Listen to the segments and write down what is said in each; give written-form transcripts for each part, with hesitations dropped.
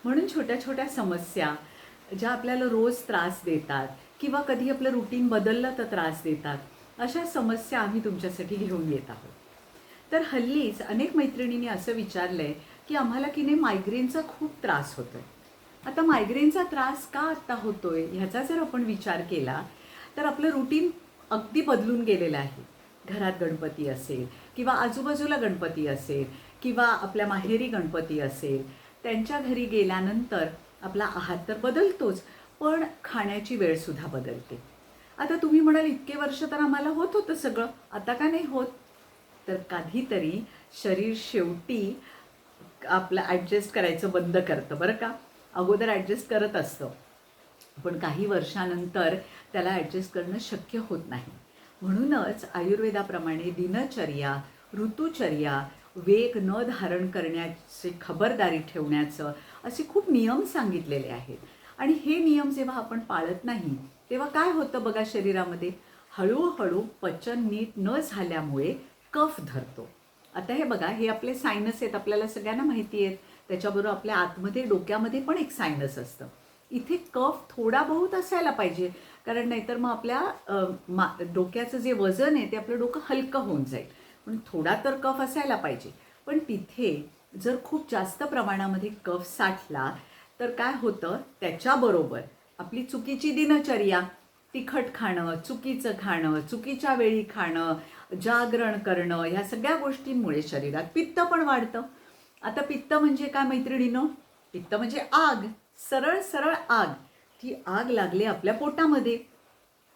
म्हणून छोट्या छोट्या समस्या ज्या आपल्याला रोज त्रास देतात किंवा कधी आपलं रुटीन बदललं तर त्रास देतात, अशा समस्या आम्ही तुमच्यासाठी घेऊन येत आहोत. तर हल्लीच अनेक मैत्रिणींनी असं विचारलंय की आम्हाला की नाही मायग्रेनचा खूप त्रास होतोय. आता मायग्रेनचा त्रास का आत्ता होतोय ह्याचा जर आपण विचार केला तर आपलं रुटीन अगदी बदलून गेलेलं आहे. घरात गणपती असेल किंवा आजूबाजूला गणपती असेल किंवा आपल्या माहेरी गणपती असेल, त्यांच्या घरी गेल्यानंतर आपला आहार तर बदलतोच, पण खाण्याची वेळसुद्धा बदलते. आता तुम्ही म्हणाल इतके वर्ष तर आम्हाला होत होतं सगळं, आता का नाही होत? तर कधीतरी शरीर शेवटी आपलं ॲडजस्ट करायचं बंद करतं बरं का. अगोदर ॲडजस्ट करत असतं, पण काही वर्षानंतर त्याला ॲडजस्ट करणं शक्य होत नाही. म्हणूनच आयुर्वेदाप्रमाणे दिनचर्या, ऋतुचर्या, वेग न धारण करण्याची खबरदारी ठेवण्याचं असे खूप नियम सांगितलेले आहेत. आणि हे नियम जेव्हा आपण पाळत नाही तेव्हा काय होतं बघा, शरीरामध्ये हळूहळू पचन नीट न झाल्यामुळे कफ धरतो. आता हे बघा, हे आपले सायनस आहेत, आपल्याला सगळ्यांना माहिती आहेत. त्याच्याबरोबर आपल्या आतमध्ये डोक्यामध्ये पण एक सायनस असतं. इथे कफ थोडा बहुत असायला पाहिजे, कारण नाहीतर मग आपल्या डोक्याचं जे वजन आहे ते आपलं डोकं हलकं होऊन जाईल. म्हणून थोडा तर कफ असायला पाहिजे. पण तिथे जर खूप जास्त प्रमाणामध्ये कफ साठला तर काय होतं, त्याच्याबरोबर आपली चुकीची दिनचर्या, तिखट खाणं, चुकीचं खाणं, चुकीच्या वेळी खाणं, जागरण करणं, ह्या सगळ्या गोष्टींमुळे शरीरात पित्त पण वाढतं. आता पित्त म्हणजे काय मैत्रिणीनो? पित्त म्हणजे आग, सरळ सरळ आग. ती आग लागली आपल्या पोटामध्ये,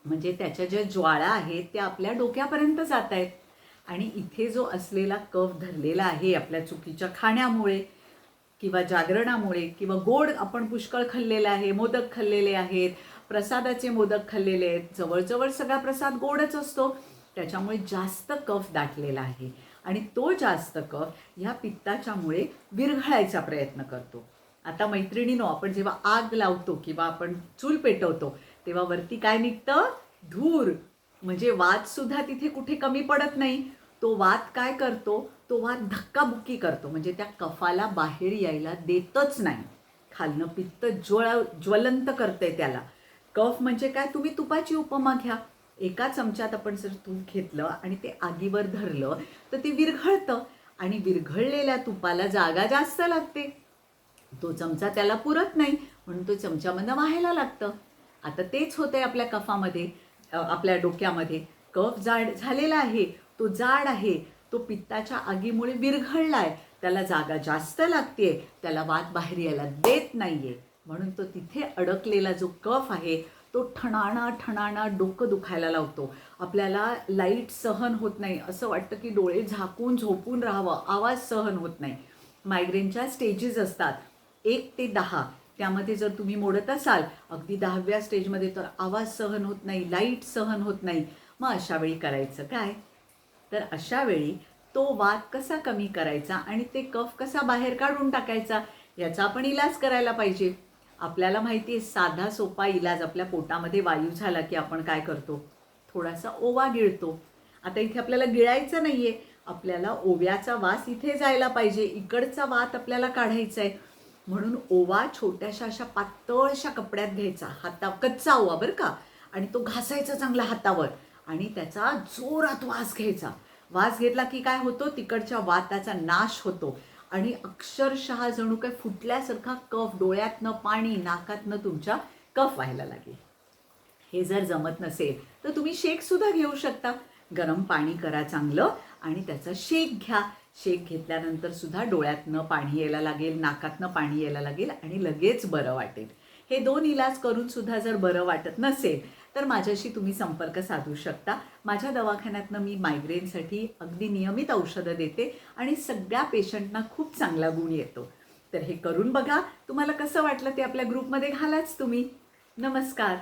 म्हणजे त्याच्या ज्या ज्वाळा आहेत त्या आपल्या डोक्यापर्यंत जात आहेत. आणि इथे जो असलेला कफ धरलेला आहे आपल्या चुकीच्या खाण्यामुळे किंवा जागरणामुळे किंवा गोड आपण पुष्कळ खाल्लेलं आहे, मोदक खाल्लेले आहेत, प्रसादाचे मोदक खाल्लेले आहेत, जवळजवळ सगळा प्रसाद गोडच असतो, त्याच्यामुळे जास्त कफ दाटलेला आहे. आणि तो जास्त कफ ह्या पित्ताच्यामुळे विरघळायचा प्रयत्न करतो. आता मैत्रिणीनो, आपण जेव्हा आग लावतो किंवा आपण चूल पेटवतो तेव्हा वरती काय निघतं? धूर. म्हणजे वातसुद्धा तिथे कुठे कमी पडत नाही. तो वात काय करतो? तो वात धक्काबुक्की करतो, म्हणजे त्या कफाला बाहेर यायला देतच नाही. खालनं पित्त ज्वलंत करतंय त्याला. कफ म्हणजे काय? तुम्ही तुपाची उपमा घ्या. एका चमच्यात आपण जर तूप घेतलं आणि ते आगीवर धरलं तर ते विरघळतं, आणि विरघळलेल्या तुपाला जागा जास्त लागते. तो चमचा त्याला पुरत नाही, म्हणून तो चमच्यामधनं व्हायला लागतं. आता तेच होतंय आपल्या कफामध्ये, आपल्या डोक्यामध्ये. कफ जाड झालेला आहे, तो जाड आहे, तो पित्ताच्या आगीमुळे विरघळलाय, त्याला जागा जास्त लागते, त्याला वात बाहेर यायला देत नाहीये. म्हणून तो तिथे अडकलेला जो कफ आहे तो ठणाणा ठणाणा डोकं दुखायला लावतो. आपल्याला लाईट सहन होत नाही, असं वाटतं की डोळे झाकून झोपून राहावं, आवाज सहन होत नाही. मायग्रेनच्या स्टेजेस असतात 1 ते 10. त्यामध्ये जर तुम्ही मोडत असाल अगदी 10व्या स्टेजमध्ये, तर आवाज सहन होत नाही, लाईट सहन होत नाही. मग अशा वेळी करायचं काय? तर अशा वेळी तो वात कसा कमी करायचा आणि ते कफ कसा बाहेर काढून टाकायचा, याचा आपण इलाज करायला पाहिजे. आपल्याला माहिती आहे साधा सोपा इलाज. आपल्या पोटामध्ये वायू झाला की आपण काय करतो? थोडासा ओवा गिळतो. आता इथे आपल्याला गिळायचं नाहीये, आपल्याला ओव्याचा वास इथे जायला पाहिजे, इकडचा वात आपल्याला काढायचा आहे. म्हणून ओवा छोट्याशा अशा पातळशा कपड्यात घ्यायचा, कच्चा ओवा बरं का, आणि तो घासायचा चांगला हातावर आणि त्याचा जोरात वास घ्यायचा. वास घेतला की काय होतो? तिकडच्या वाताचा नाश होतो आणि अक्षरशः जणू काय फुटल्यासारखा कफ, डोळ्यातनं पाणी, नाकातनं तुमच्या कफ व्हायला लागेल. हे जर जमत नसेल तर तुम्ही शेकसुद्धा घेऊ शकता. गरम पाणी करा चांगलं आणि त्याचा शेक घ्या. शेक घेतल्यानंतर सुद्धा डोळ्यातनं पाणी यायला लागेल, नाकातनं पाणी यायला लागेल आणि लगेच बरं वाटेल. हे 2 इलाज करून सुद्धा जर बरं वाटत नसेल तर माझ्याशी तुम्ही संपर्क साधू शकता. माझ्या दवाखान्यातनं मी मायग्रेनसाठी अगदी नियमित औषधं देते आणि सगळ्या पेशंटना खूप चांगला गुण येतो. तर हे करून बघा. तुम्हाला कसं वाटलं ते आपल्या ग्रुपमध्ये घालाच तुम्ही. नमस्कार.